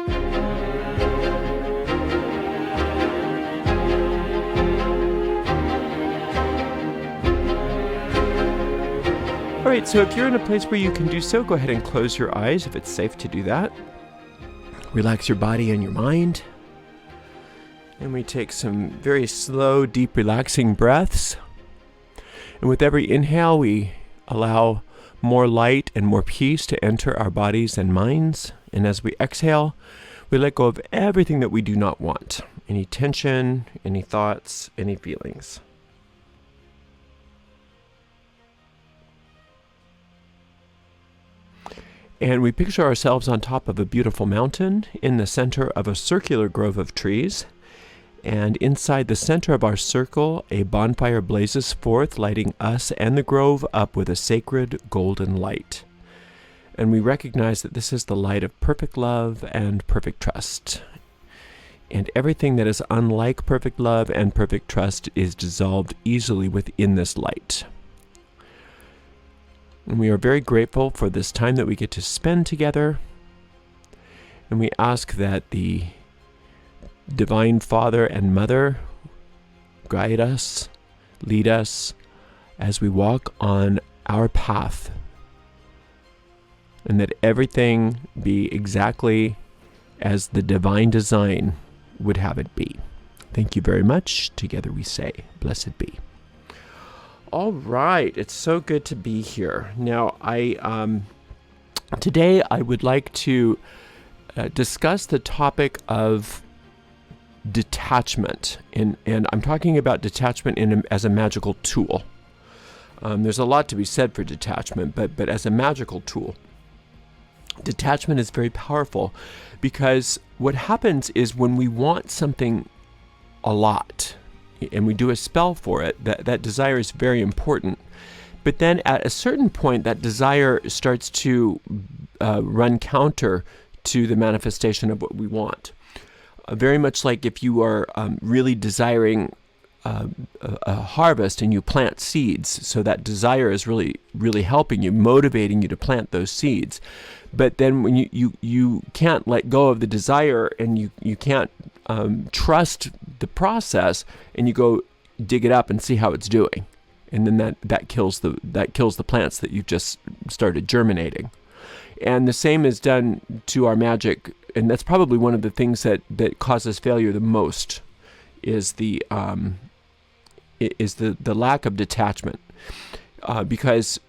All right, so if you're in a place where you can do so, go ahead and close your eyes if it's safe to do that. Relax your body and your mind. And we take some very slow, deep, relaxing breaths. And with every inhale, we allow more light and more peace to enter our bodies and minds. And as we exhale, we let go of everything that we do not want. Any tension, any thoughts, any feelings. And we picture ourselves on top of a beautiful mountain in the center of a circular grove of trees. And inside the center of our circle, a bonfire blazes forth, lighting us and the grove up with a sacred golden light. And we recognize that this is the light of perfect love and perfect trust. And everything that is unlike perfect love and perfect trust is dissolved easily within this light. And we are very grateful for this time that we get to spend together. And we ask that the Divine Father and Mother guide us, lead us as we walk on our path. And that everything be exactly as the divine design would have it be. Thank you very much. Together we say, blessed be. All right, it's so good to be here. Now, today I would like to discuss the topic of detachment, and I'm talking about detachment as a magical tool. There's a lot to be said for detachment, but as a magical tool, detachment is very powerful, because what happens is when we want something a lot, and we do a spell for it, that desire is very important. But then at a certain point, that desire starts to run counter to the manifestation of what we want. Very much like if you are really desiring a harvest and you plant seeds, so that desire is really, really helping you, motivating you to plant those seeds. But then when you can't let go of the desire, and you can't trust the process, and you go dig it up and see how it's doing, and then that kills the plants that you've just started germinating. And the same is done to our magic, and that's probably one of the things that causes failure the most, is the lack of detachment, because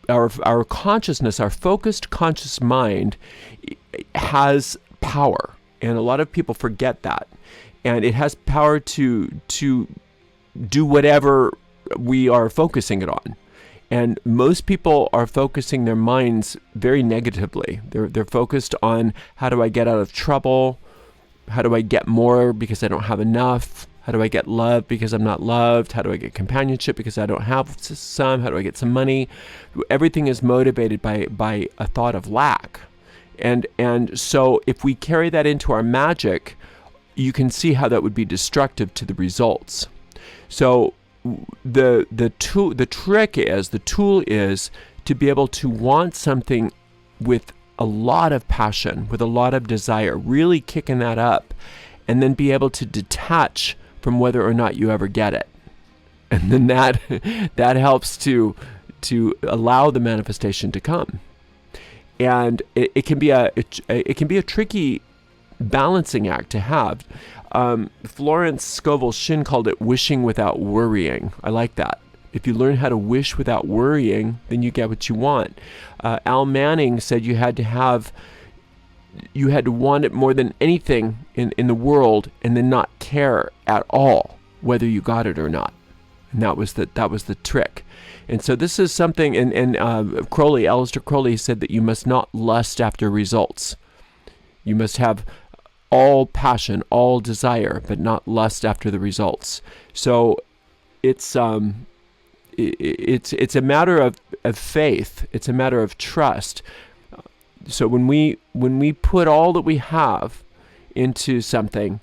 our consciousness, our focused conscious mind, has power, and a lot of people forget that. And it has power to do whatever we are focusing it on. And most people are focusing their minds very negatively. They're focused on, how do I get out of trouble? How do I get more because I don't have enough? How do I get love because I'm not loved? How do I get companionship because I don't have some? How do I get some money? Everything is motivated by a thought of lack. And so if we carry that into our magic, you can see how that would be destructive to the results. So the tool is to be able to want something with a lot of passion, with a lot of desire, really kicking that up, and then be able to detach from whether or not you ever get it. And then that helps to allow the manifestation to come. And it can be a tricky balancing act to have. Florence Scovel Shinn called it wishing without worrying. I like that. If you learn how to wish without worrying, then you get what you want. Al Manning said you had to want it more than anything in the world, and then not care at all whether you got it or not. And that was the trick. And so this is something, and Aleister Crowley said that you must not lust after results. You must have all passion, all desire, but not lust after the results. So it's a matter of faith. It's a matter of trust. So when we put all that we have into something,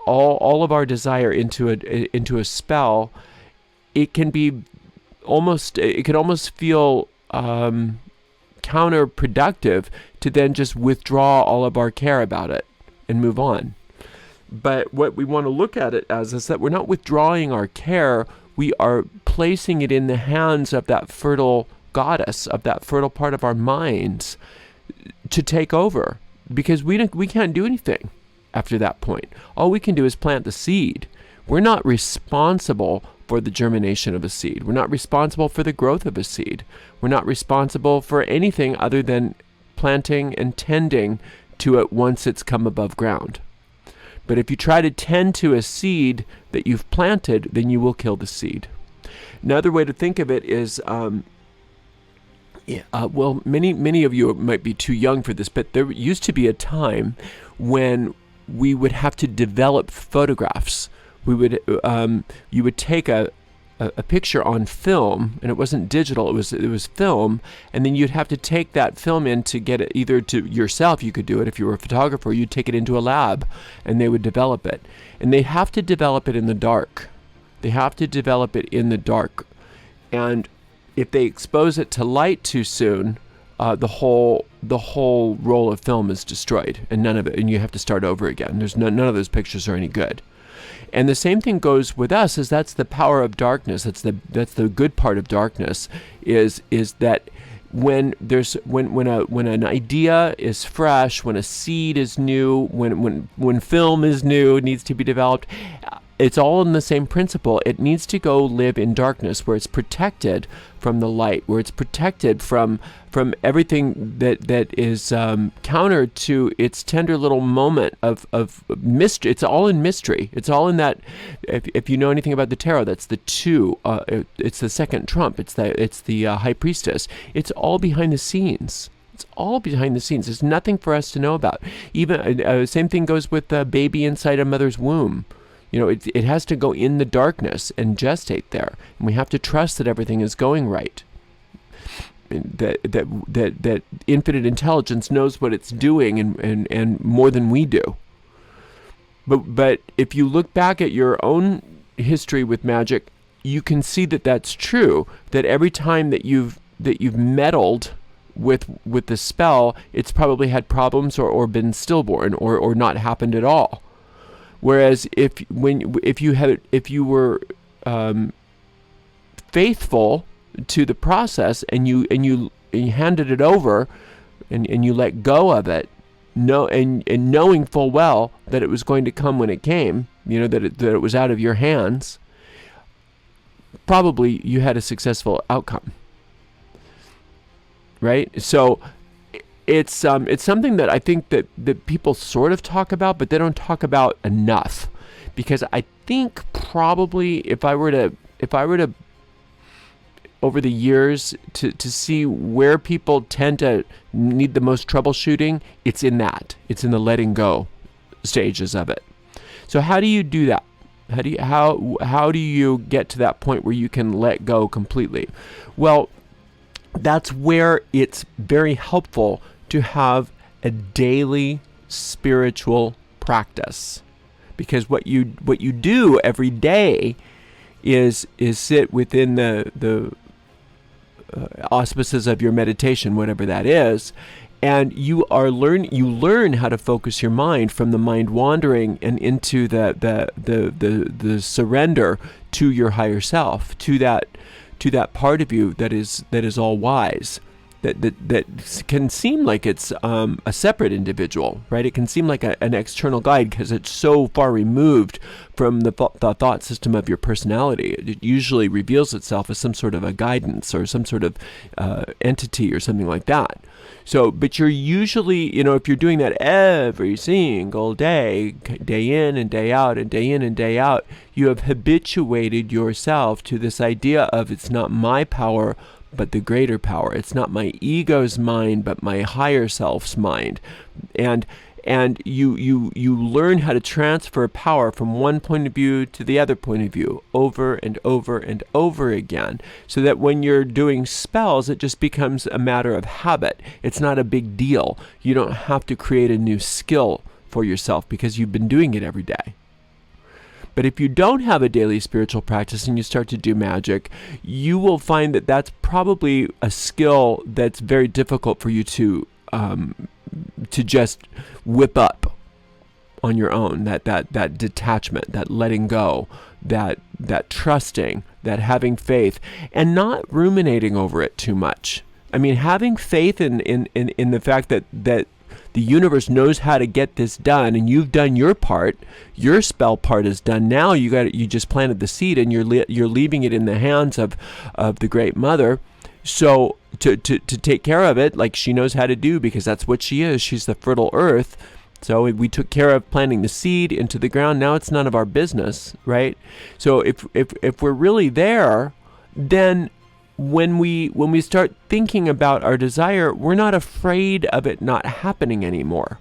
all of our desire into a spell, it can almost feel counterproductive to then just withdraw all of our care about it and move on. But what we want to look at it as is that we're not withdrawing our care, we are placing it in the hands of that fertile goddess, of that fertile part of our minds to take over, because we can't do anything after that point. All we can do is plant the seed. We're not responsible for the germination of a seed. We're not responsible for the growth of a seed. We're not responsible for anything other than planting and tending to it once it's come above ground. But if you try to tend to a seed that you've planted, then you will kill the seed. Another way to think of it is, well, many of you might be too young for this, but there used to be a time when we would have to develop photographs. You would take a picture on film, and it wasn't digital, it was film, and then you'd have to take that film in to get it either to yourself. You could do it if you were a photographer. You'd take it into a lab and they would develop it, and they have to develop it in the dark. And if they expose it to light too soon, the whole roll of film is destroyed, and and you have to start over again. None of those pictures are any good. And the same thing goes with us, is that's the power of darkness. That's the good part of darkness, is that when an idea is fresh, when a seed is new, when film is new, it needs to be developed. It's all in the same principle. It needs to go live in darkness, where it's protected from the light, where it's protected from everything that is counter to its tender little moment of mystery. It's all in mystery. It's all in that. If you know anything about the tarot, that's the two. It's the second trump. It's the high priestess. It's all behind the scenes. It's all behind the scenes. There's nothing for us to know about. Even same thing goes with the baby inside a mother's womb. It has to go in the darkness and gestate there, and we have to trust that everything is going right. That infinite intelligence knows what it's doing, and more than we do. But if you look back at your own history with magic, you can see that that's true. That every time that you've meddled with the spell, it's probably had problems or been stillborn or not happened at all. Whereas if you were faithful to the process and you handed it over and you let go of it, and knowing full well that it was going to come when it came, that it was out of your hands, probably you had a successful outcome, right? So it's something that I think that people sort of talk about, but they don't talk about enough, because I think probably if I were to over the years to see where people tend to need the most troubleshooting, it's in the letting go stages of it. So how do you do that? How do you get to that point where you can let go completely? Well, that's where it's very helpful to have a daily spiritual practice, because what you do every day is sit within the auspices of your meditation, whatever that is, and you learn how to focus your mind from the mind wandering and into the surrender to your higher self, to that part of you that is all wise. That can seem like it's a separate individual, right? It can seem like an external guide because it's so far removed from the thought system of your personality. It usually reveals itself as some sort of a guidance or some sort of entity or something like that. So, but you're usually, if you're doing that every single day, day in and day out, and day in and day out, you have habituated yourself to this idea of it's not my power, but the greater power. It's not my ego's mind, but my higher self's mind. And you learn how to transfer power from one point of view to the other point of view over and over and over again, so that when you're doing spells, it just becomes a matter of habit. It's not a big deal. You don't have to create a new skill for yourself because you've been doing it every day. But if you don't have a daily spiritual practice and you start to do magic, you will find that that's probably a skill that's very difficult for you to just whip up on your own. That detachment, that letting go, that trusting, that having faith, and not ruminating over it too much. I mean, having faith in the fact that the universe knows how to get this done, and you've done your part. Your spell part is done. Now you just planted the seed, and you're leaving it in the hands of the Great Mother. So to take care of it, like she knows how to do, because that's what she is. She's the fertile earth. So we took care of planting the seed into the ground. Now it's none of our business, right? So if we're really there, then when we start thinking about our desire, we're not afraid of it not happening anymore.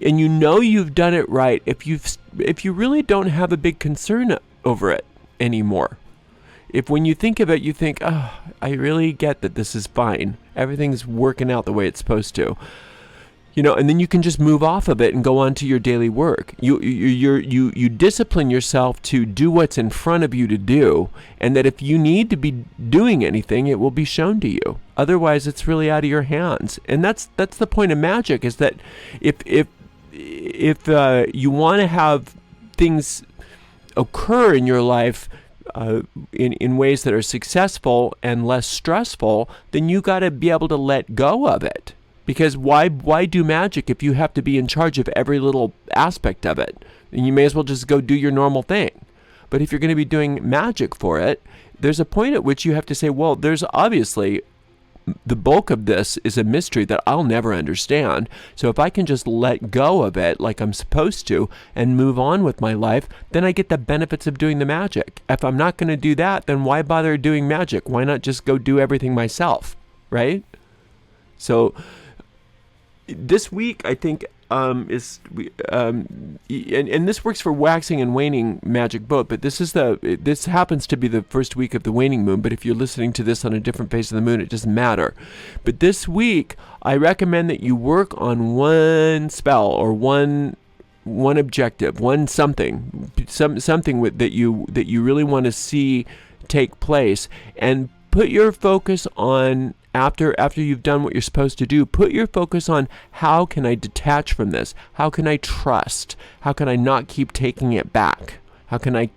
And you know you've done it right if you really don't have a big concern over it anymore. If when you think of it, you think, oh, I really get that this is fine. Everything's working out the way it's supposed to. And then you can just move off of it and go on to your daily work. You discipline yourself to do what's in front of you to do, and that if you need to be doing anything, it will be shown to you. Otherwise, it's really out of your hands. And that's the point of magic, is that if you want to have things occur in your life in ways that are successful and less stressful, then you got to be able to let go of it. Because why do magic if you have to be in charge of every little aspect of it? And you may as well just go do your normal thing. But if you're going to be doing magic for it, there's a point at which you have to say, well, there's obviously the bulk of this is a mystery that I'll never understand. So if I can just let go of it like I'm supposed to and move on with my life, then I get the benefits of doing the magic. If I'm not going to do that, then why bother doing magic? Why not just go do everything myself, right? So this week, I think, and this works for waxing and waning magic both, but this happens to be the first week of the waning moon, but if you're listening to this on a different phase of the moon, it doesn't matter. But this week, I recommend that you work on one spell or one objective, something that you really want to see take place, and put your focus on, after you've done what you're supposed to do, put your focus on, how can I detach from this? How can I trust? How can I not keep taking it back? How can I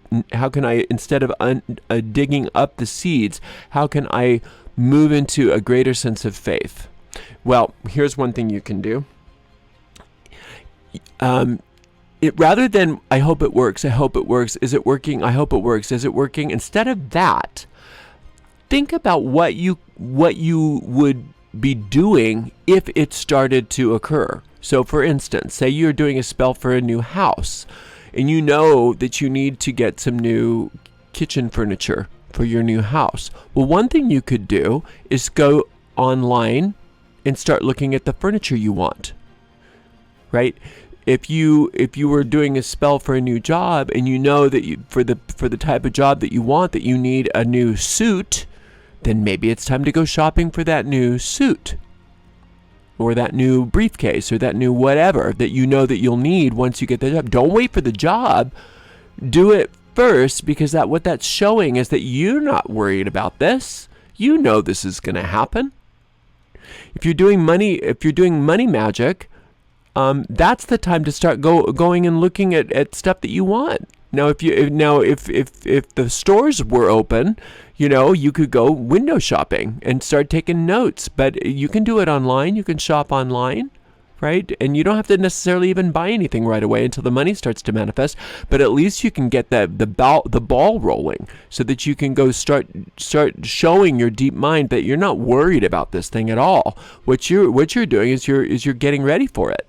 instead of digging up the seeds, how can I move into a greater sense of faith? Well, here's one thing you can do. Rather than, I hope it works, is it working, I hope it works, is it working? Instead of that, think about what you would be doing if it started to occur. So for instance, say you're doing a spell for a new house, and you know that you need to get some new kitchen furniture for your new house. Well, one thing you could do is go online and start looking at the furniture you want, right? If you were doing a spell for a new job, and you know that for the type of job that you want, that you need a new suit, then maybe it's time to go shopping for that new suit, or that new briefcase, or that new whatever that you know that you'll need once you get the job. Don't wait for the job. Do it first, because what that's showing is that you're not worried about this. You know this is going to happen. If you're doing money magic, that's the time to start going and looking at stuff that you want. Now, if the stores were open, you could go window shopping and start taking notes. But you can do it online. You can shop online, right? And you don't have to necessarily even buy anything right away until the money starts to manifest. But at least you can get the ball rolling, so that you can go start showing your deep mind that you're not worried about this thing at all. What you're doing is you're getting ready for it.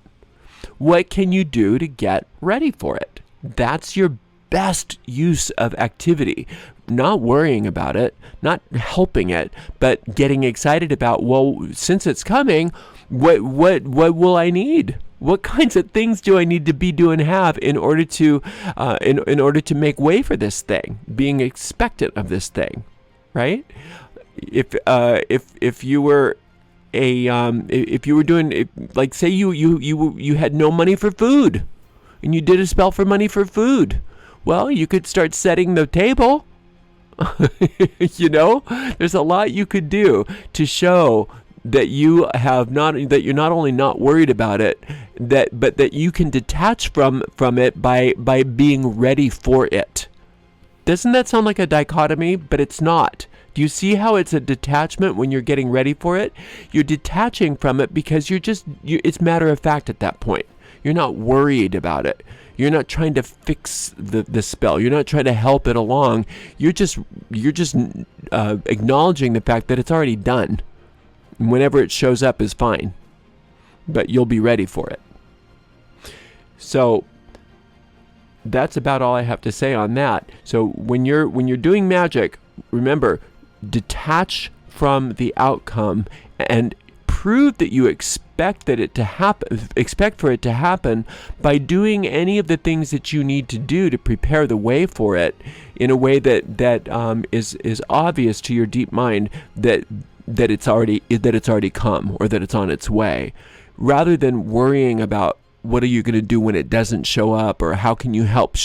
What can you do to get ready for it? That's your best use of activity. Not worrying about it, not helping it, but getting excited about, well, since it's coming, what will I need? What kinds of things do I need to be doing have in order to in order to make way for this thing? Being expectant of this thing, right? If you were if you were doing, like, say you had no money for food, and you did a spell for money for food. Well, you could start setting the table. You know, there's a lot you could do to show that you have not, that you're not only not worried about it, but that you can detach from it by being ready for it. Doesn't that sound like a dichotomy? But it's not. Do you see how it's a detachment when you're getting ready for it? You're detaching from it because it's matter of fact at that point. You're not worried about it. You're not trying to fix the spell. You're not trying to help it along. You're just acknowledging the fact that it's already done. Whenever it shows up is fine, but you'll be ready for it. So that's about all I have to say on that. So when you're doing magic, remember, detach from the outcome and prove that you expect for it to happen by doing any of the things that you need to do to prepare the way for it in a way that is obvious to your deep mind that it's already come, or that it's on its way, rather than worrying about what are you going to do when it doesn't show up, or how can you help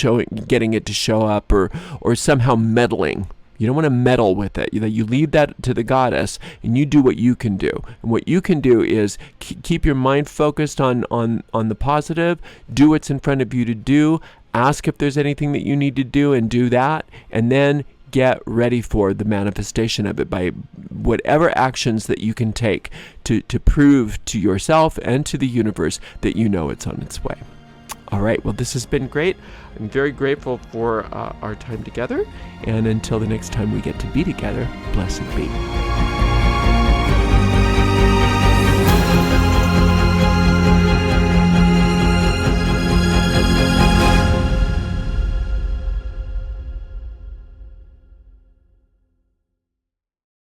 getting it to show up, or somehow meddling. You don't want to meddle with it. You leave that to the goddess, and you do what you can do. And what you can do is keep your mind focused on the positive, do what's in front of you to do, ask if there's anything that you need to do, and do that, and then get ready for the manifestation of it by whatever actions that you can take to prove to yourself and to the universe that you know it's on its way. All right, well, this has been great. I'm very grateful for our time together. And until the next time we get to be together, blessed be.